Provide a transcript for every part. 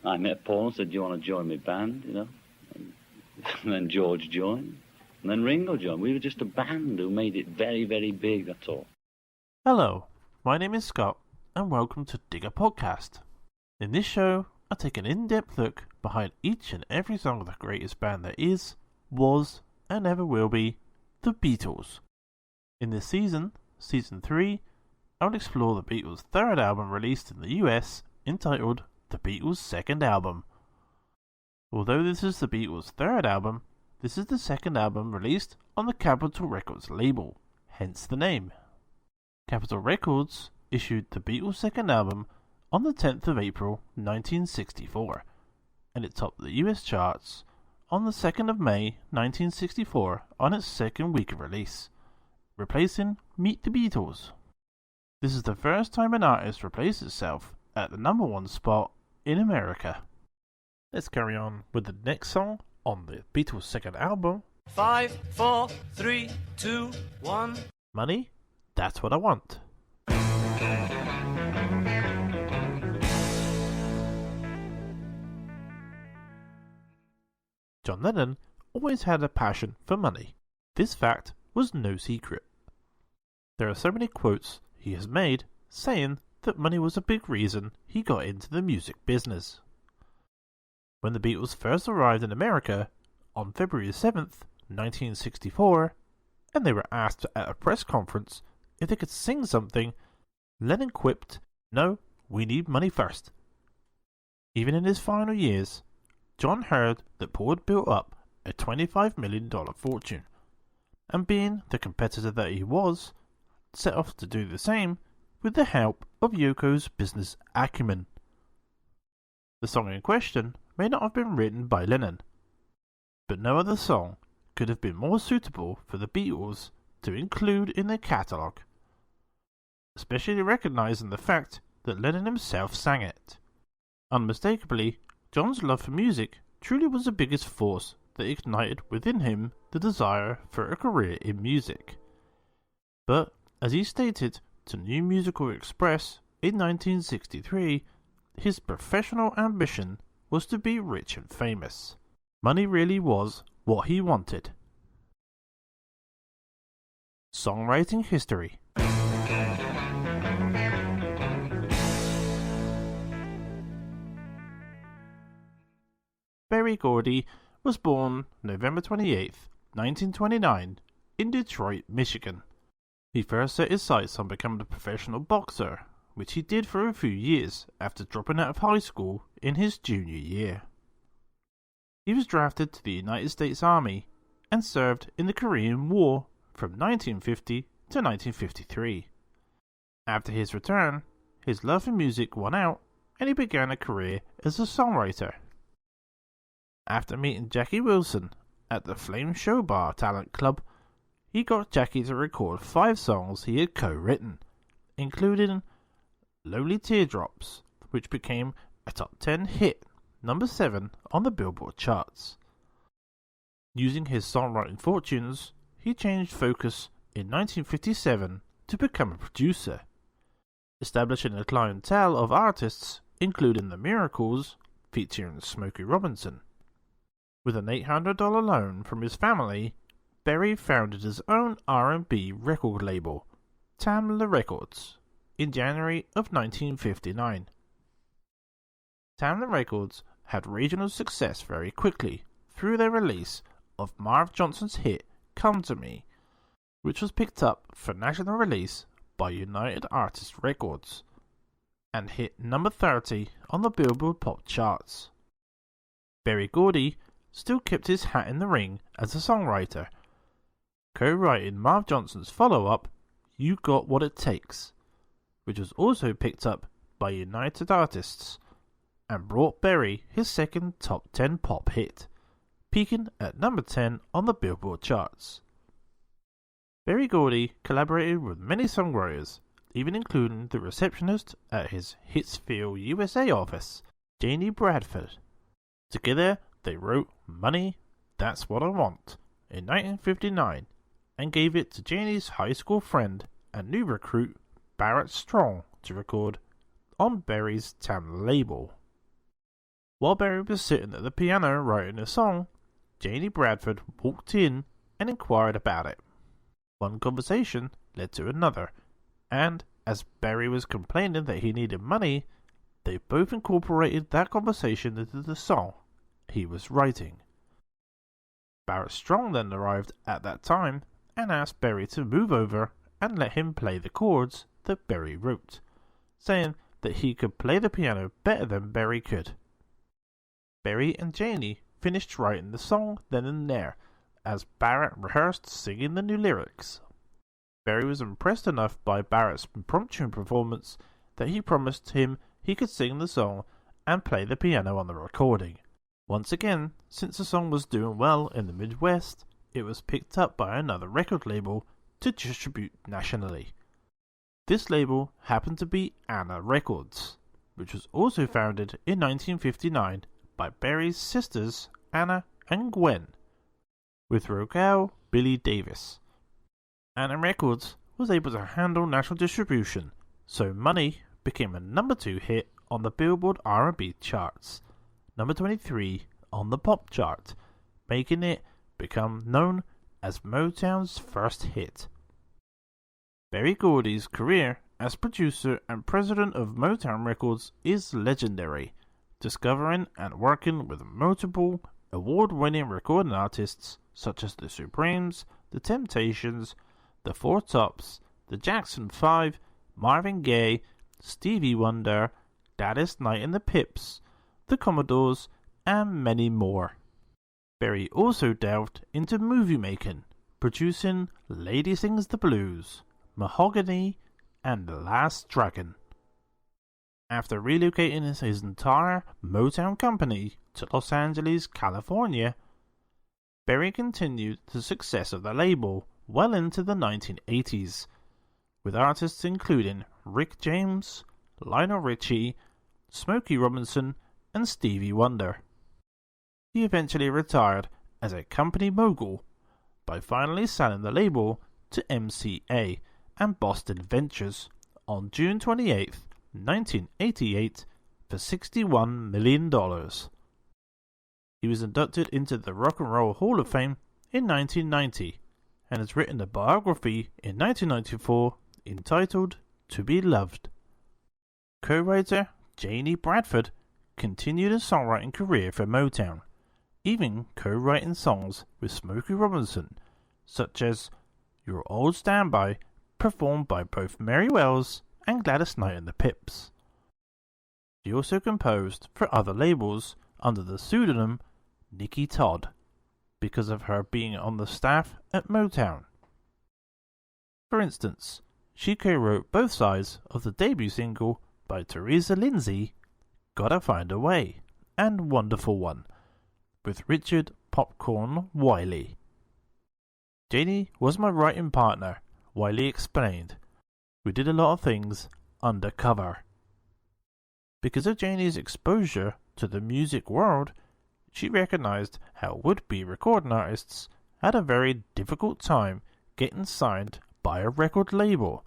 I met Paul and said, do you want to join my band, And then George joined. And then Ringo joined. We were just a band who made it very, very big, that's all. Hello, my name is Scott, and welcome to Digger Podcast. In this show, I take an in-depth look behind each and every song of the greatest band that is, was, and ever will be, the Beatles. In this season, Season 3, I will explore the Beatles' third album released in the US, entitled The Beatles Second Album. Although this is the Beatles' third album, this is the second album released on the Capitol Records label, hence the name. Capitol Records issued the Beatles' second album on the 10th of April 1964, and it topped the US charts on the 2nd of May 1964 on its second week of release, replacing Meet the Beatles. This is the first time an artist replaced itself at the number one spot in America. Let's carry on with the next song on the Beatles' second album. 5, 4, 3, 2, 1. Money, That's What I Want. John Lennon always had a passion for money. This fact was no secret. There are so many quotes he has made saying that money was a big reason he got into the music business. When the Beatles first arrived in America on February 7th, 1964, and they were asked at a press conference if they could sing something, Lennon quipped, "No, we need money first." Even in his final years, John heard that Paul had built up a $25 million fortune, and being the competitor that he was, set off to do the same with the help of Yoko's business acumen. The song in question may not have been written by Lennon, but no other song could have been more suitable for the Beatles to include in their catalogue, especially recognising the fact that Lennon himself sang it. Unmistakably, John's love for music truly was the biggest force that ignited within him the desire for a career in music. But, as he stated to New Musical Express in 1963, his professional ambition was to be rich and famous. Money really was what he wanted. Songwriting history. Berry Gordy was born November 28, 1929, in Detroit, Michigan. He first set his sights on becoming a professional boxer, which he did for a few years after dropping out of high school in his junior year. He was drafted to the United States Army and served in the Korean War from 1950 to 1953. After his return, his love for music won out and he began a career as a songwriter. After meeting Jackie Wilson at the Flame Show Bar Talent Club, he got Jackie to record 5 songs he had co-written, including Lonely Teardrops, which became a top 10 hit, number 7 on the Billboard charts. Using his songwriting fortunes, he changed focus in 1957 to become a producer, establishing a clientele of artists including The Miracles, featuring Smokey Robinson. With an $800 loan from his family, Berry founded his own R&B record label, Tamla Records, in January of 1959. Tamla Records had regional success very quickly through their release of Marv Johnson's hit Come To Me, which was picked up for national release by United Artists Records, and hit number 30 on the Billboard Pop charts. Berry Gordy still kept his hat in the ring as a songwriter, co-writing Marv Johnson's follow-up, You Got What It Takes, which was also picked up by United Artists, and brought Berry his second top 10 pop hit, peaking at number 10 on the Billboard charts. Berry Gordy collaborated with many songwriters, even including the receptionist at his Hitsville, USA office, Janie Bradford. Together, they wrote Money, That's What I Want in 1959 and gave it to Janie's high school friend and new recruit Barrett Strong to record on Berry's Tamla label. While Barry was sitting at the piano writing a song, Janie Bradford walked in and inquired about it. One conversation led to another, and as Barry was complaining that he needed money, they both incorporated that conversation into the song he was writing. Barrett Strong then arrived at that time and asked Barry to move over and let him play the chords that Barry wrote, saying that he could play the piano better than Barry could. Barry and Janie finished writing the song then and there, as Barrett rehearsed singing the new lyrics. Barry was impressed enough by Barrett's impromptu performance that he promised him he could sing the song and play the piano on the recording. Once again, since the song was doing well in the Midwest, it was picked up by another record label to distribute nationally. This label happened to be Anna Records, which was also founded in 1959 by Barry's sisters Anna and Gwen, with Rogal Billy Davis. Anna Records was able to handle national distribution, so Money became a number 2 hit on the Billboard R&B charts, number 23 on the pop chart, making it become known as Motown's first hit. Barry Gordy's career as producer and president of Motown Records is legendary, discovering and working with multiple award-winning recording artists such as the Supremes, the Temptations, the Four Tops, the Jackson 5, Marvin Gaye, Stevie Wonder, Gladys Knight and the Pips, the Commodores, and many more. Barry also delved into movie making, producing Lady Sings the Blues, Mahogany, and The Last Dragon. After relocating his entire Motown company to Los Angeles, California, Barry continued the success of the label well into the 1980s, with artists including Rick James, Lionel Richie, Smokey Robinson, and Stevie Wonder. He eventually retired as a company mogul by finally selling the label to MCA and Boston Ventures on June 28, 1988 for $61 million. He was inducted into the Rock and Roll Hall of Fame in 1990 and has written a biography in 1994 entitled To Be Loved. Co-writer Janie Bradford continued a songwriting career for Motown, even co-writing songs with Smokey Robinson, such as Your Old Standby, performed by both Mary Wells and Gladys Knight and the Pips. She also composed for other labels under the pseudonym Nikki Todd, because of her being on the staff at Motown. For instance, she co-wrote both sides of the debut single by Teresa Lindsay, Gotta Find a Way, and Wonderful One, with Richard Popcorn Wiley. Janie was my writing partner, Wiley explained. We did a lot of things undercover. Because of Janie's exposure to the music world, she recognized how would-be recording artists had a very difficult time getting signed by a record label,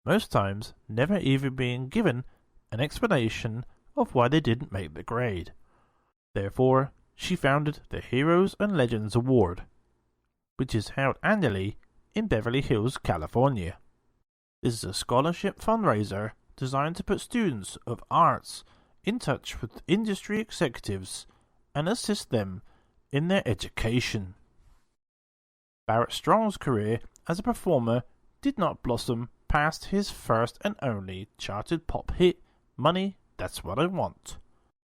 most times never even being given an explanation of why they didn't make the grade. Therefore, she founded the Heroes and Legends Award, which is held annually in Beverly Hills, California. This is a scholarship fundraiser designed to put students of arts in touch with industry executives and assist them in their education. Barrett Strong's career as a performer did not blossom past his first and only charted pop hit, Money, That's What I Want.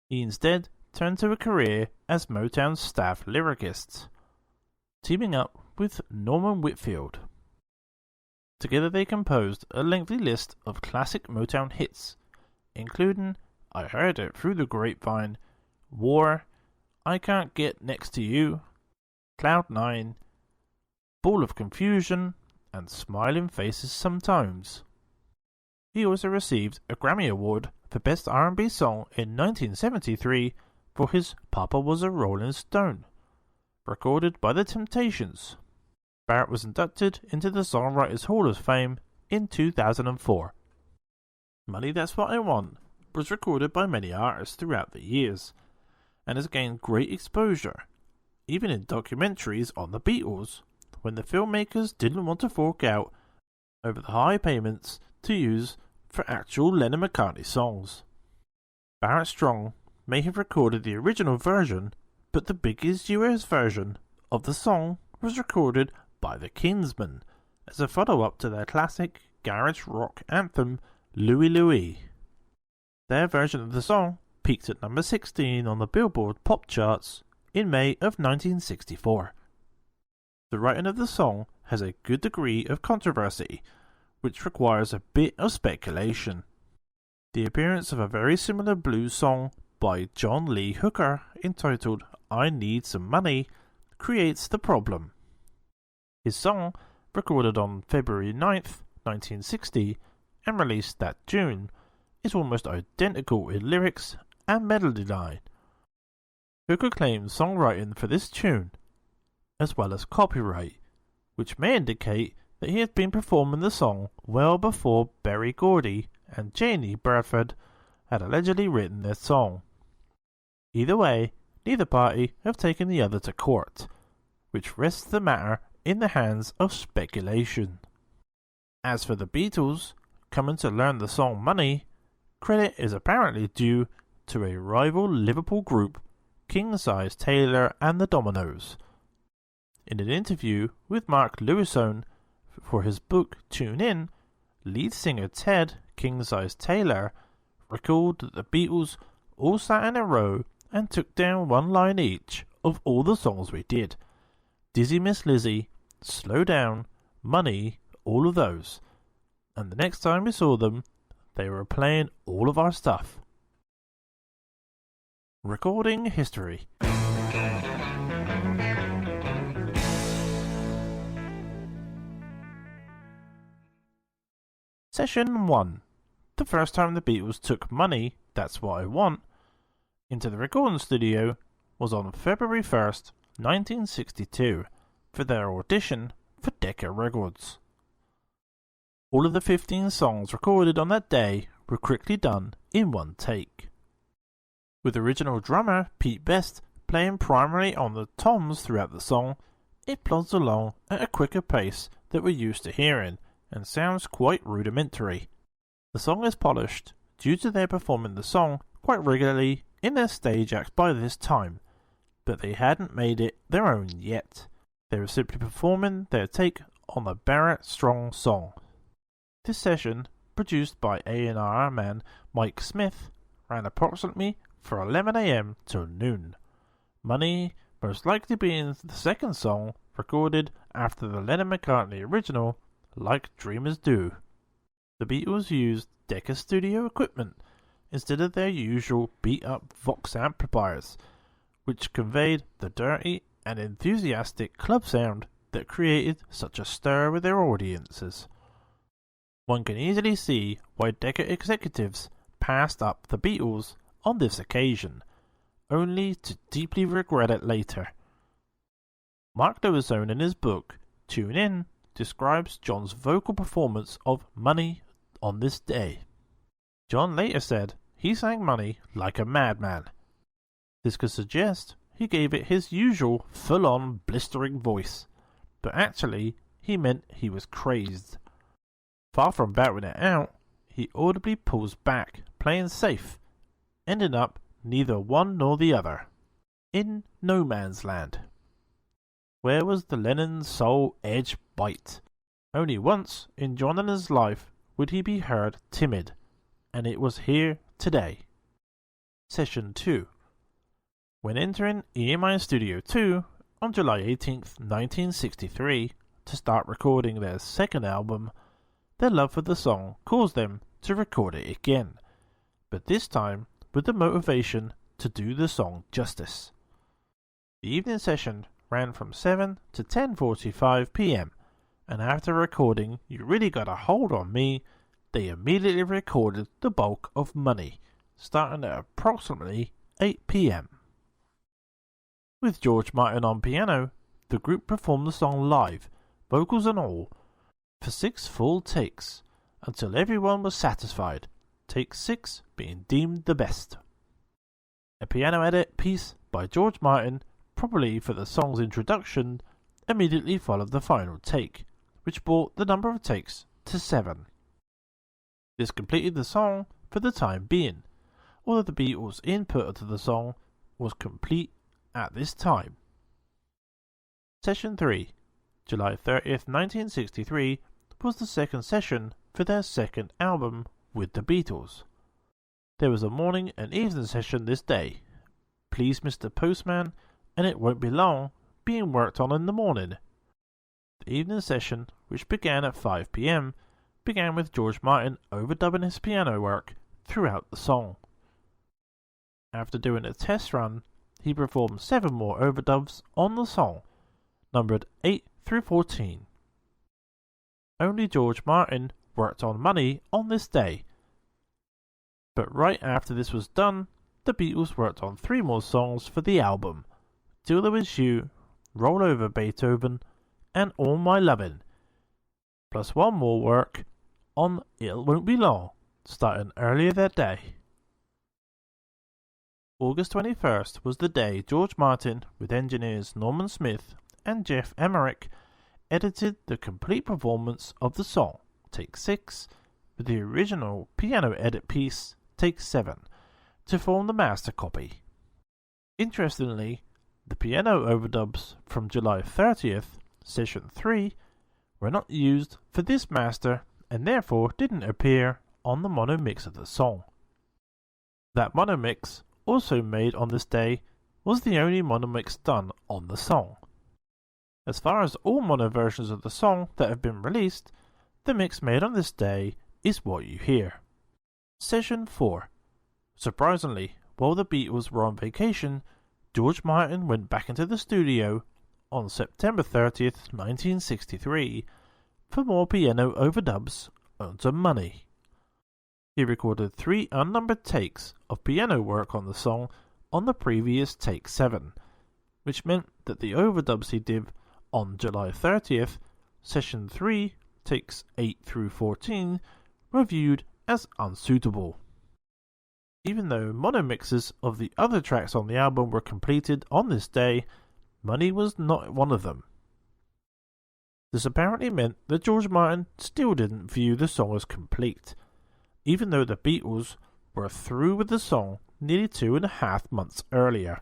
He instead turned to a career as Motown's staff lyricist, teaming up with Norman Whitfield. Together they composed a lengthy list of classic Motown hits, including I Heard It Through the Grapevine, War, I Can't Get Next to You, Cloud 9, Ball of Confusion, and Smiling Faces Sometimes. He also received a Grammy Award for Best R&B Song in 1973 for his Papa Was a Rolling Stone, recorded by the Temptations. Barrett was inducted into the Songwriters Hall of Fame in 2004. Money That's What I Want was recorded by many artists throughout the years, and has gained great exposure, even in documentaries on the Beatles, when the filmmakers didn't want to fork out over the high payments to use for actual Lennon-McCartney songs. Barrett Strong may have recorded the original version, but the biggest US version of the song was recorded by the Kingsmen as a follow-up to their classic garage rock anthem Louie Louie. Their version of the song peaked at number 16 on the Billboard pop charts in May of 1964. The writing of the song has a good degree of controversy, which requires a bit of speculation. The appearance of a very similar blues song by John Lee Hooker entitled I Need Some Money creates the problem. His song, recorded on February 9th, 1960, and released that June, is almost identical in lyrics and melody line. Hooker claims songwriting for this tune, as well as copyright, which may indicate that he had been performing the song well before Berry Gordy and Janie Bradford had allegedly written their song. Either way, neither party have taken the other to court, which rests the matter in the hands of speculation. As for the Beatles, coming to learn the song Money, credit is apparently due to a rival Liverpool group, King Size Taylor and the Dominoes. In an interview with Mark Lewisohn for his book Tune In, lead singer Ted King Size Taylor recalled that the Beatles all sat in a row and took down one line each of all the songs we did. Dizzy Miss Lizzie, Slow Down, Money, all of those. And the next time we saw them, they were playing all of our stuff. Recording history. Session 1. The first time the Beatles took Money, That's What I Want, into the recording studio was on February 1st, 1962, for their audition for Decca Records. All of the 15 songs recorded on that day were quickly done in one take, with original drummer Pete Best playing primarily on the toms throughout the song. It plods along at a quicker pace that we're used to hearing, and sounds quite rudimentary. The song is polished due to their performing the song quite regularly in their stage acts by this time, but they hadn't made it their own yet. They were simply performing their take on the Barrett Strong song. This session, produced by A&R man Mike Smith, ran approximately from 11 AM till noon. Money most likely being the second song recorded after the Lennon-McCartney original, Like Dreamers Do. The Beatles used Decca studio equipment instead of their usual beat-up Vox amplifiers, which conveyed the dirty and enthusiastic club sound that created such a stir with their audiences. One can easily see why Decca executives passed up the Beatles on this occasion, only to deeply regret it later. Mark Lewisohn in his book Tune In describes John's vocal performance of Money on this day. John later said he sang Money like a madman. This could suggest he gave it his usual full-on blistering voice, but actually he meant he was crazed. Far from bowing it out, he audibly pulls back, playing safe, ending up neither one nor the other, in no man's land. Where was the Lennon soul edge bite? Only once in John Lennon's life would he be heard timid, and it was here today. Session 2. When entering EMI Studio 2 on July 18th, 1963, to start recording their second album, their love for the song caused them to record it again, but this time with the motivation to do the song justice. The evening session ran from 7 to 10:45 p.m, and after recording You Really Got a Hold on Me, they immediately recorded the bulk of Money, starting at approximately 8 p.m. With George Martin on piano, the group performed the song live, vocals and all, for 6 full takes, until everyone was satisfied, Take 6 being deemed the best. A piano edit piece by George Martin, probably for the song's introduction, immediately followed the final take, which brought the number of takes to 7. This completed the song for the time being, although the Beatles' input to the song was complete at this time. Session 3, July 30th, 1963, was the second session for their second album with the Beatles. There was a morning and evening session this day, Please Mr. Postman and It Won't Be Long, being worked on in the morning. The evening session, which began at 5 p.m, began with George Martin overdubbing his piano work throughout the song. After doing a test run, he performed 7 more overdubs on the song, numbered 8 through 14. Only George Martin worked on Money on this day. But right after this was done, the Beatles worked on 3 more songs for the album, Till There Was You, Roll Over Beethoven, and All My Lovin', plus 1 more work on It Won't Be Long, starting earlier that day. August 21st was the day George Martin, with engineers Norman Smith and Geoff Emerick, edited the complete performance of the song, Take 6, with the original piano edit piece, Take 7, to form the master copy. Interestingly, the piano overdubs from July 30th, Session 3, were not used for this master and therefore didn't appear on the mono mix of the song. That mono mix, also made on this day, was the only mono mix done on the song. As far as all mono versions of the song that have been released, the mix made on this day is what you hear. Session 4. Surprisingly, while the Beatles were on vacation, George Martin went back into the studio on September 30th, 1963, for more piano overdubs onto Money. He recorded 3 unnumbered takes of piano work on the song on the previous Take 7, which meant that the overdubs he did on July 30th, Session 3, takes 8 through 14, were viewed as unsuitable. Even though mono mixes of the other tracks on the album were completed on this day, Money was not one of them. This apparently meant that George Martin still didn't view the song as complete, even though the Beatles were through with the song nearly 2.5 months earlier.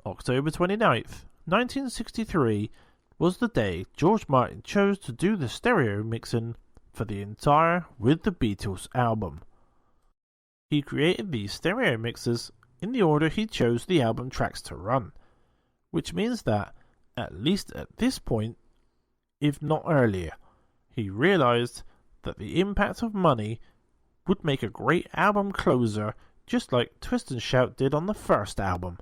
October 29th, 1963 was the day George Martin chose to do the stereo mixing for the entire With the Beatles album. He created these stereo mixes in the order he chose the album tracks to run, which means that, at least at this point, if not earlier, he realized that the impact of Money would make a great album closer, just like Twist and Shout did on the first album.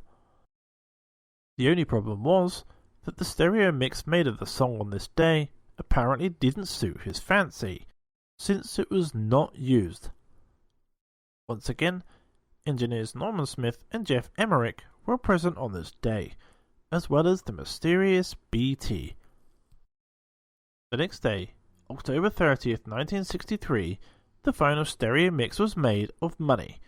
The only problem was that the stereo mix made of the song on this day apparently didn't suit his fancy, since it was not used. Once again, engineers Norman Smith and Geoff Emerick were present on this day, as well as the mysterious BT. The next day, October 30th, 1963, the final stereo mix was made of Money,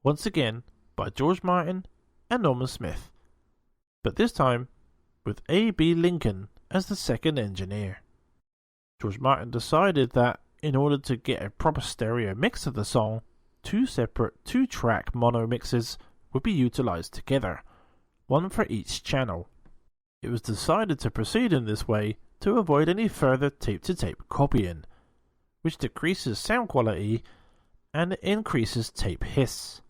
once again by George Martin and Norman Smith, but this time with A.B. Lincoln as the second engineer. George Martin decided that, in order to get a proper stereo mix of the song, 2 separate 2-track mono mixes would be utilized together, one for each channel. It was decided to proceed in this way to avoid any further tape-to-tape copying, which decreases sound quality and increases tape hiss.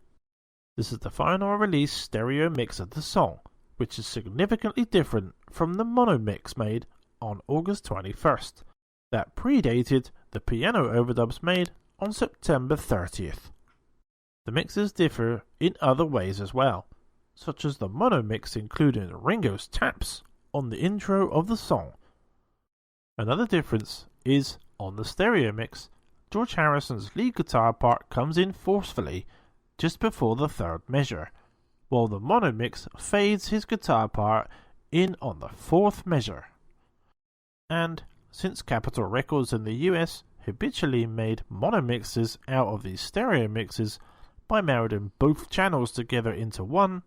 This is the final release stereo mix of the song, which is significantly different from the mono mix made on August 21st, that predated the piano overdubs made on September 30th. The mixes differ in other ways as well, such as the mono mix including Ringo's taps on the intro of the song. Another difference is, on the stereo mix, George Harrison's lead guitar part comes in forcefully just before the 3rd measure, while the mono mix fades his guitar part in on the 4th measure. And, since Capitol Records in the US habitually made mono mixes out of these stereo mixes by melding both channels together into one,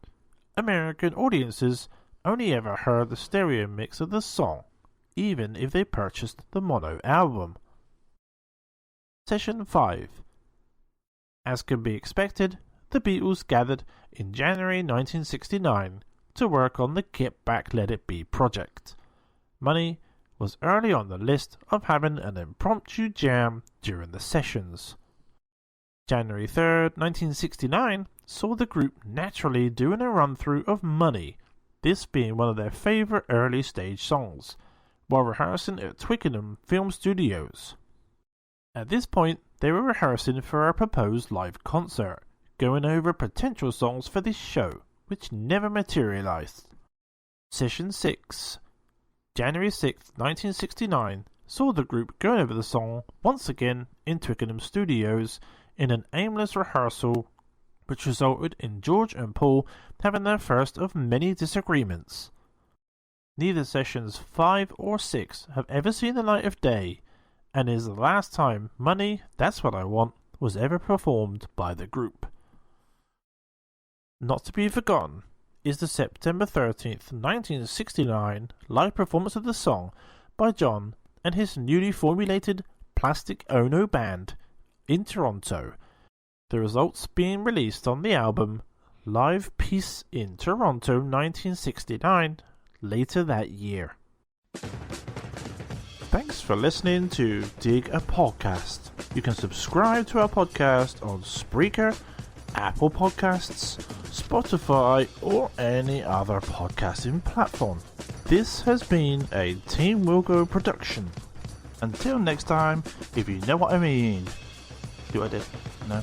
American audiences only ever heard the stereo mix of the song, even if they purchased the mono album. Session 5. As can be expected, the Beatles gathered in January 1969 to work on the Get Back Let It Be project. Money was early on the list of having an impromptu jam during the sessions. January 3rd, 1969 saw the group naturally doing a run-through of Money, this being one of their favourite early stage songs, while rehearsing at Twickenham Film Studios. At this point, they were rehearsing for a proposed live concert, going over potential songs for this show, which never materialised. Session 6. January 6th, 1969 saw the group going over the song once again in Twickenham Studios in an aimless rehearsal which resulted in George and Paul having their first of many disagreements. Neither sessions 5 or 6 have ever seen the light of day, and is the last time Money, That's What I Want was ever performed by the group. Not to be forgotten is the September 13th, 1969 live performance of the song by John and his newly formulated Plastic Ono band in Toronto, the results being released on the album Live Peace in Toronto 1969 later that year. Thanks for listening to Dig a Podcast. You can subscribe to our podcast on Spreaker, Apple Podcasts, Spotify, or any other podcasting platform. This has been a Team Wilco production. Until next time, if you know what I mean. Do I did? No?